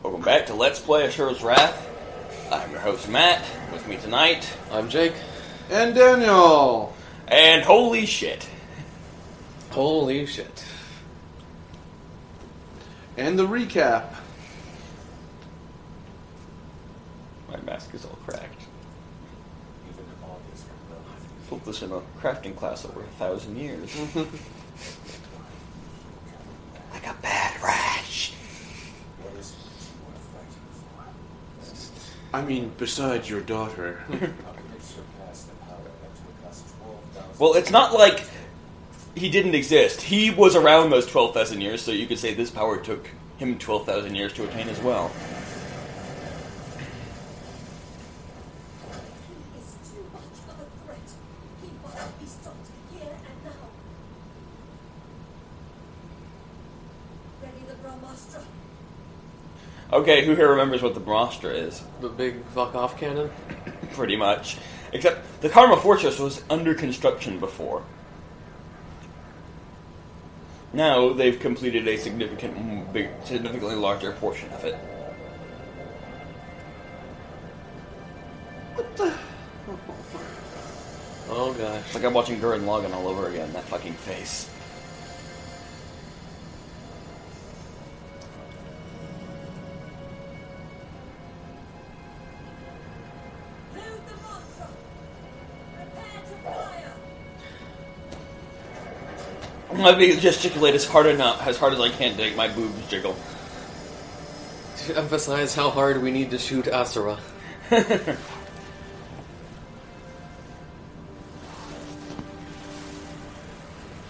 Welcome back to Let's Play Asura's Wrath. I'm your host, Matt. With me tonight, I'm Jake. And Daniel! and holy shit. Holy shit. And the recap. My mask is all cracked. I built this in a crafting class over 1,000 years. Like a bad rash. I mean, besides your daughter. Well, it's not like he didn't exist. He was around those 12,000 years, so you could say this power took him 12,000 years to attain as well. Okay, who here remembers what the Brahmastra is? The big fuck-off cannon? Pretty much. Except, the Karma Fortress was under construction before. Now, they've completed a significantly larger portion of it. What the? Oh gosh. It's like I'm watching Gurren Lagann all over again, that fucking face. Let me gesticulate as hard as I can to make my boobs jiggle. To emphasize how hard we need to shoot Asura.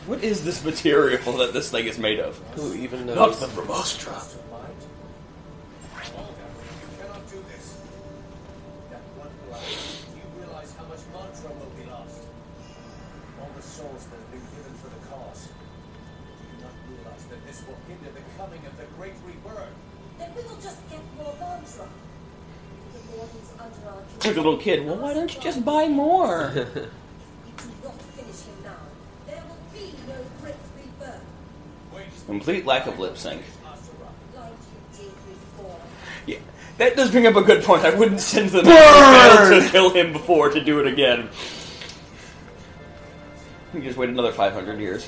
What is this material that this thing is made of? Who even knows? Not the Brahmastra. Like a little kid, well, why don't you just buy more? Complete lack of lip sync. Yeah, that does bring up a good point. I wouldn't send them to kill him before to do it again. You just wait another 500 years.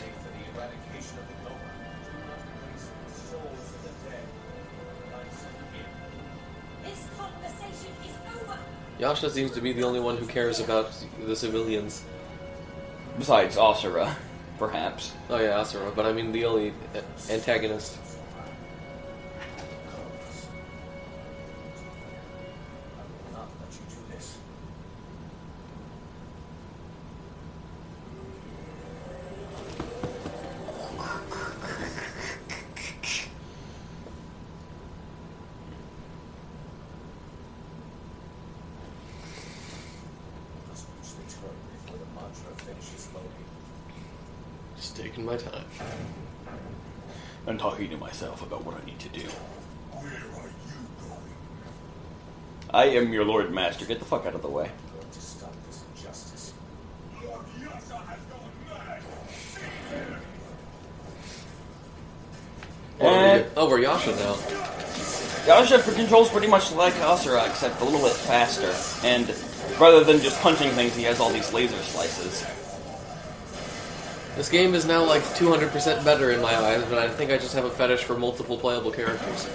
Yasha seems to be the only one who cares about the civilians. Besides Asura, perhaps. Oh yeah, Asura, but I mean the only antagonist. Just taking my time. I'm talking to myself about what I need to do. Where are you going? I am your Lord Master. Get the fuck out of the way. To stop this injustice. Lord Yasha has gone mad. Oh, we're Yasha now. Yasha controls pretty much like Asura, except a little bit faster. And rather than just punching things, he has all these laser slices. This game is now like 200% better in my eyes, but I think I just have a fetish for multiple playable characters.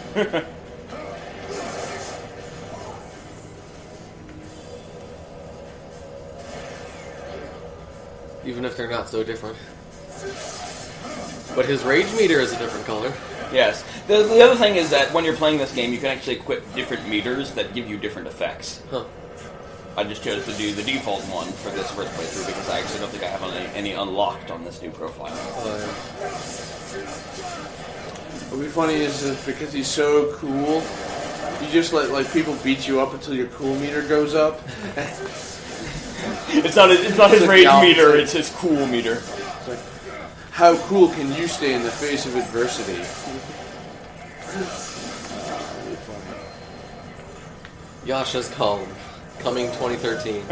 Even if they're not so different. But his rage meter is a different color. Yes. The other thing is that when you're playing this game, you can actually equip different meters that give you different effects. Huh. I just chose to do the default one for this first playthrough because I actually don't think I have any unlocked on this new profile. Oh, yeah. What'd be funny is because he's so cool, you just let like people beat you up until your cool meter goes up. It's not his rage meter, it's his cool meter. It's like, how cool can you stay in the face of adversity? Really funny. Yasha's Calm. Coming 2013.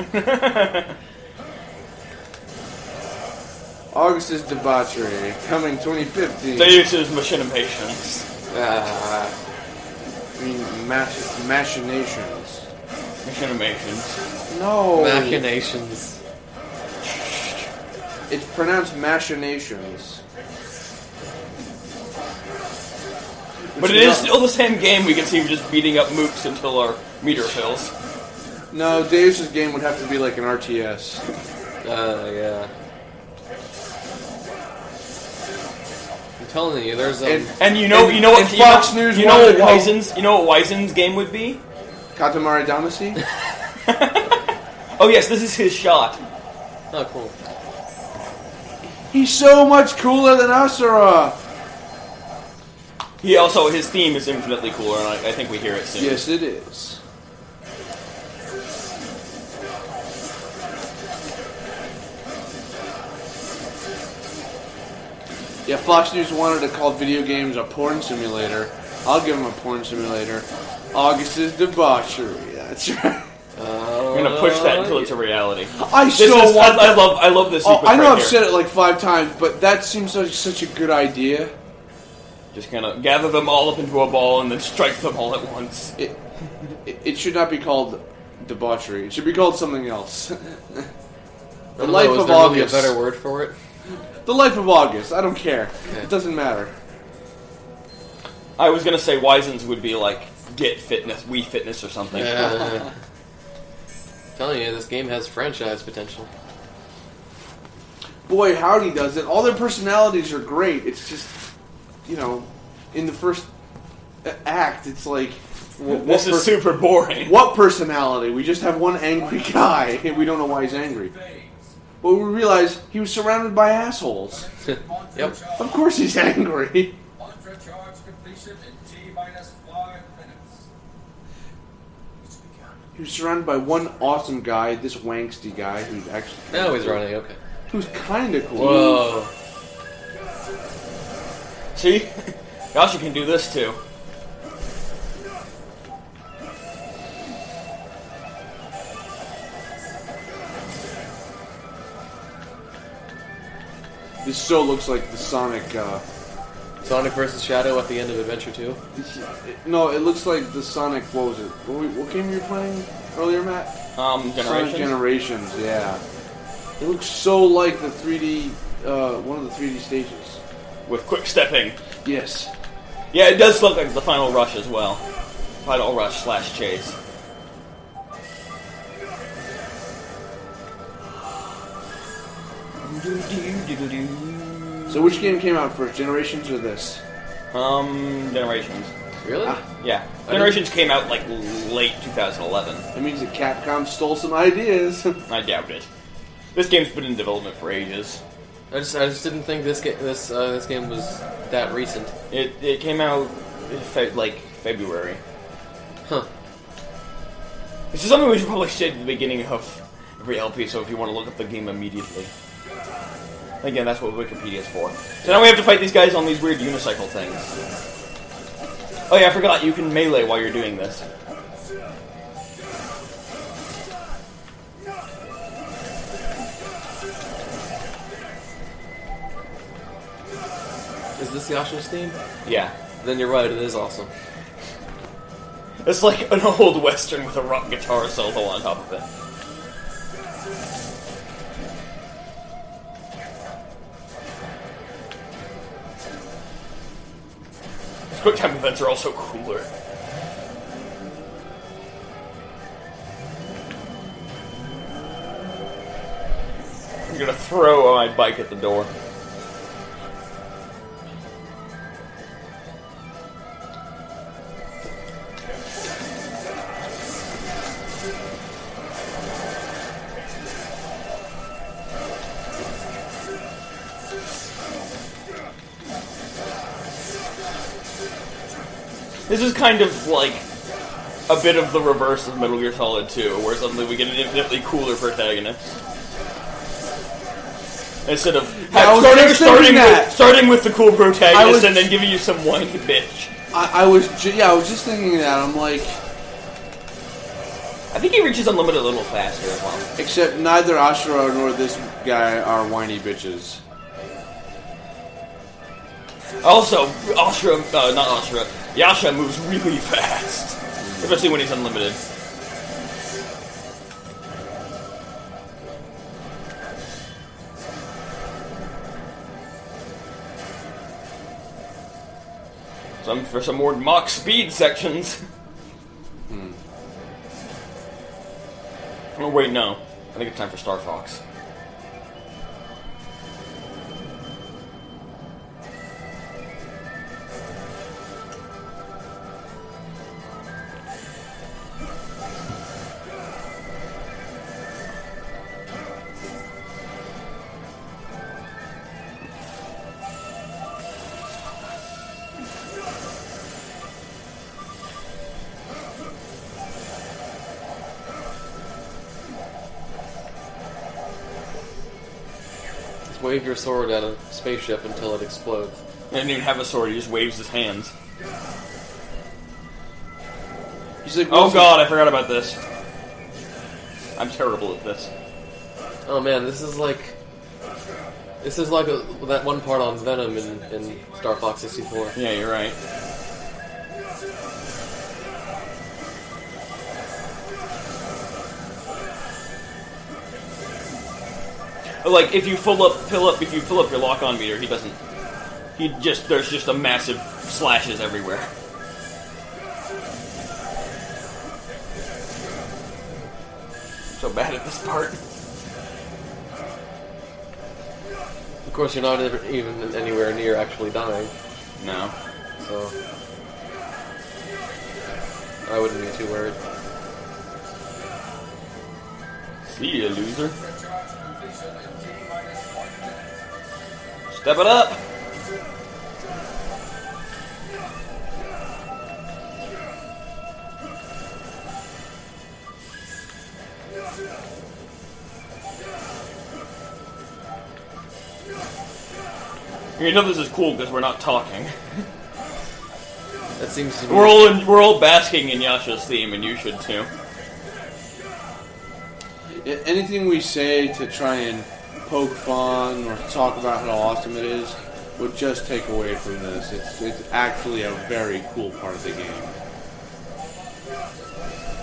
August's Debauchery, coming 2015. Deus' Machination. I mean, machinations. Machinations. No. Machinations. It's pronounced machinations. But it is still the same game. We can see we're just beating up mooks until our meter fills. No, Dave's game would have to be like an RTS. Yeah. I'm telling you, there's And you know what Fox News you know what wanted Wizen's game would be? Katamari Damacy? Oh yes, this is his shot. oh cool. He's so much cooler than Asura! His theme is infinitely cooler, and I think we hear it soon. Yes, it is. Yeah, Fox News wanted to call video games a porn simulator. I'll give them a porn simulator. August's debauchery. That's right. I'm gonna push that until it's a reality. I love this sequence I know right I've here. said it like 5 times, but that seems like such a good idea. Just kind of gather them all up into a ball and then strike them all at once. It should not be called debauchery. It should be called something else. The Is life of there really August. a better word for it? The life of August. I don't care. Okay. It doesn't matter. I was gonna say Wizen's would be like Get Fitness, Wii Fitness or something. Telling you, this game has franchise potential. Boy, howdy does it. All their personalities are great. It's just, in the first act, it's like... This is super boring. What personality? We just have one angry guy, and we don't know why he's angry. But we realize he was surrounded by assholes. Yep. Of course he's angry. Mantra charge completion in T-minus 5 minutes. He was surrounded by one awesome guy, this wangsty guy, who's actually... Now he's running, okay. Who's kind of cool. Whoa. See? Yasha can do this too. This so looks like the Sonic... Sonic vs. Shadow at the end of Adventure 2? No, it looks like the Sonic... What was it? What game were you playing earlier, Matt? Generations. Sonic Generations, yeah. It looks so like the 3D... one of the 3D stages. With quick stepping. Yes. Yeah, it does look like the Final Rush as well. Final Rush / Chase. So which game came out first, Generations or this? Generations. Really? Yeah. Generations came out like late 2011. That means that Capcom stole some ideas. I doubt it. This game's been in development for ages. I just didn't think this game was that recent. It came out like February. Huh. This is something we should probably say at the beginning of every LP, so if you want to look up the game immediately. Again, that's what Wikipedia's for. So now we have to fight these guys on these weird unicycle things. Oh yeah, I forgot, you can melee while you're doing this. Is this Yasha's theme? Yeah. Then you're right, it is awesome. It's like an old western with a rock guitar solo on top of it. Quick time events are also cooler. I'm gonna throw my bike at the door. This is kind of like a bit of the reverse of Metal Gear Solid 2, where suddenly we get an infinitely cooler protagonist. Instead of starting with the cool protagonist and then giving you some whiny bitch. I was just thinking that. I'm like... I think he reaches unlimited a little faster as well. Except neither Asura nor this guy are whiny bitches. Also, Asura, not Asura, Yasha moves really fast, especially when he's unlimited. For some more Mach speed sections. Oh wait, no. I think it's time for Star Fox. Wave your sword at a spaceship until it explodes. He doesn't even have a sword, he just waves his hands. He's like, oh god, I forgot about this. I'm terrible at this. Oh man, this is like that one part on Venom in Star Fox 64. Yeah, you're right. Like if you fill up your lock-on meter, there's just a massive slashes everywhere. So bad at this part. Of course, you're not even anywhere near actually dying. No. So I wouldn't be too worried. See ya, loser. Step it up! You know this is cool because we're not talking. That seems to be... We're all basking in Yasha's theme, and you should too. Anything we say to try and poke fun or talk about how awesome it is would just take away from this. It's actually a very cool part of the game.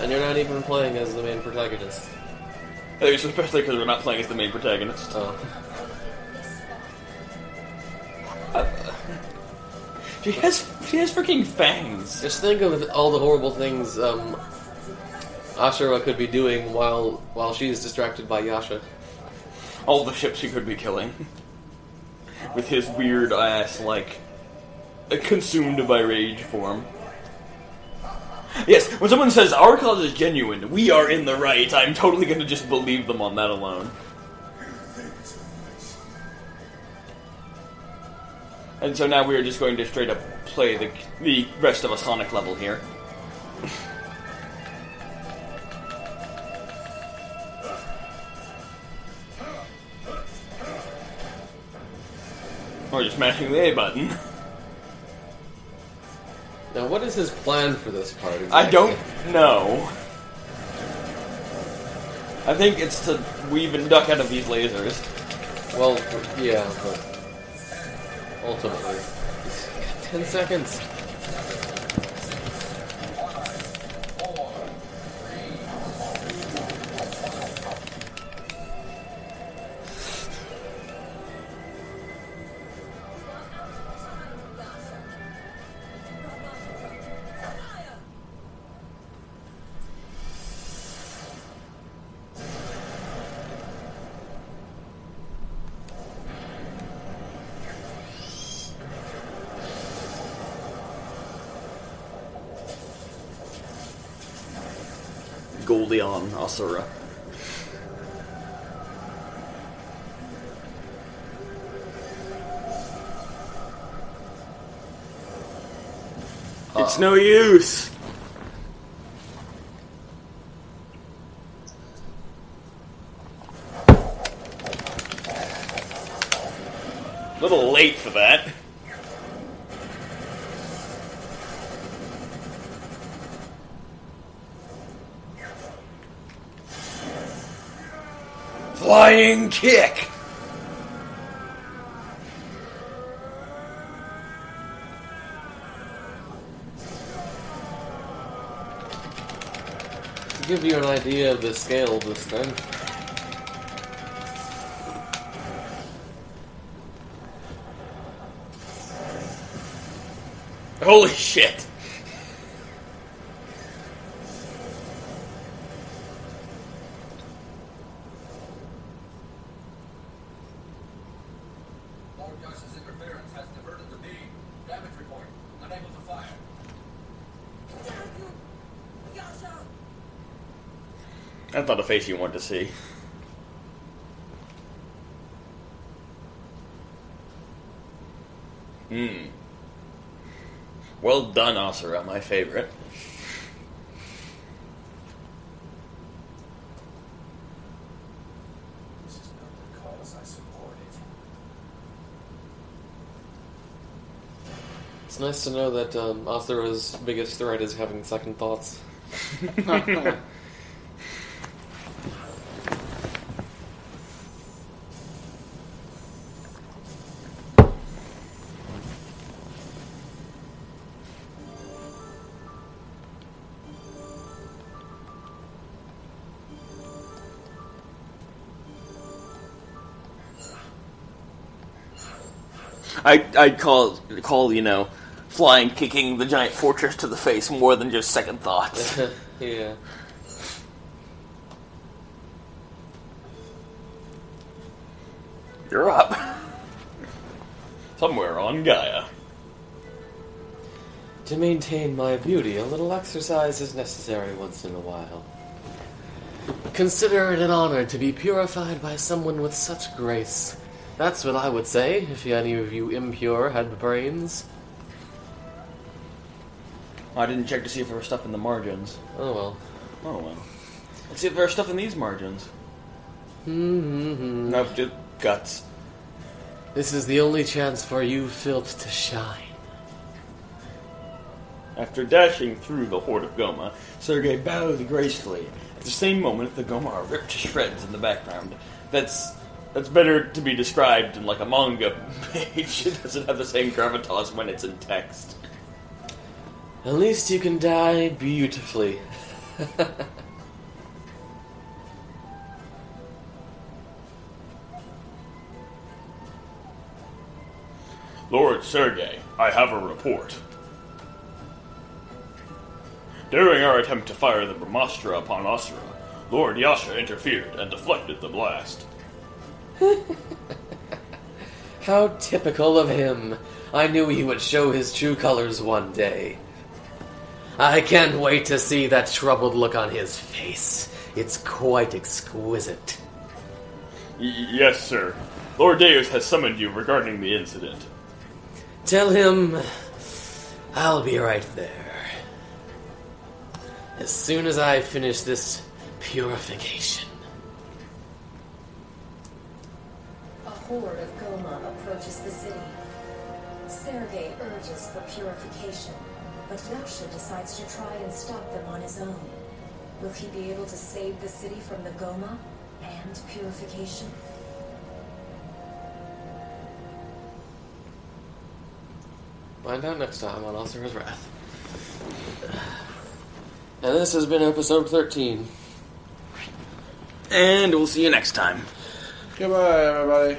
And you're not even playing as the main protagonist. Especially because we're not playing as the main protagonist. Oh. She has freaking fangs. Just think of all the horrible things Asura could be doing while she's distracted by Yasha. All the ships he could be killing. With his weird ass, consumed by rage form. Yes, when someone says, our cause is genuine, we are in the right, I'm totally gonna just believe them on that alone. And so now we are just going to straight up play the rest of a Sonic level here. Or just mashing the A button. Now, what is his plan for this part exactly? I don't know. I think it's to weave and duck out of these lasers. Well, yeah, but ultimately, 10 seconds. Goldie on Asura. It's no use. A little late for that. Flying kick! give you an idea of the scale of this thing. Holy shit! Lord Yasha's interference has diverted the beam. Damage report. Unable to fire. Yasha! That's not a face you want to see. Well done, Asura, my favorite. This is not the cause I supported. It's nice to know that Asura's biggest threat is having second thoughts. I'd call flying kicking the giant fortress to the face more than just second thoughts. Yeah. You're up. Somewhere on Gaia. To maintain my beauty, a little exercise is necessary once in a while. Consider it an honor to be purified by someone with such grace. That's what I would say, if any of you impure had brains. I didn't check to see if there was stuff in the margins. Oh well. Oh well. Let's see if there's stuff in these margins. Nope, just guts. This is the only chance for you, filth, to shine. After dashing through the horde of Goma, Sergei bowed gracefully. At the same moment, the Goma are ripped to shreds in the background. That's better to be described in like a manga page. It doesn't have the same gravitas when it's in text. At least you can die beautifully. Lord Sergei, I have a report. During our attempt to fire the Brahmastra upon Asura, Lord Yasha interfered and deflected the blast. How typical of him. I knew he would show his true colors one day. I can't wait to see that troubled look on his face. It's quite exquisite. Yes, sir. Lord Deus has summoned you regarding the incident. Tell him I'll be right there. As soon as I finish this purification. A horde of Goma approaches the city. Sergei urges for purification, but Yasha decides to try and stop them on his own. Will he be able to save the city from the Goma and purification? Find out next time on Asura's Wrath. And this has been episode 13. And we'll see you next time. Goodbye, everybody.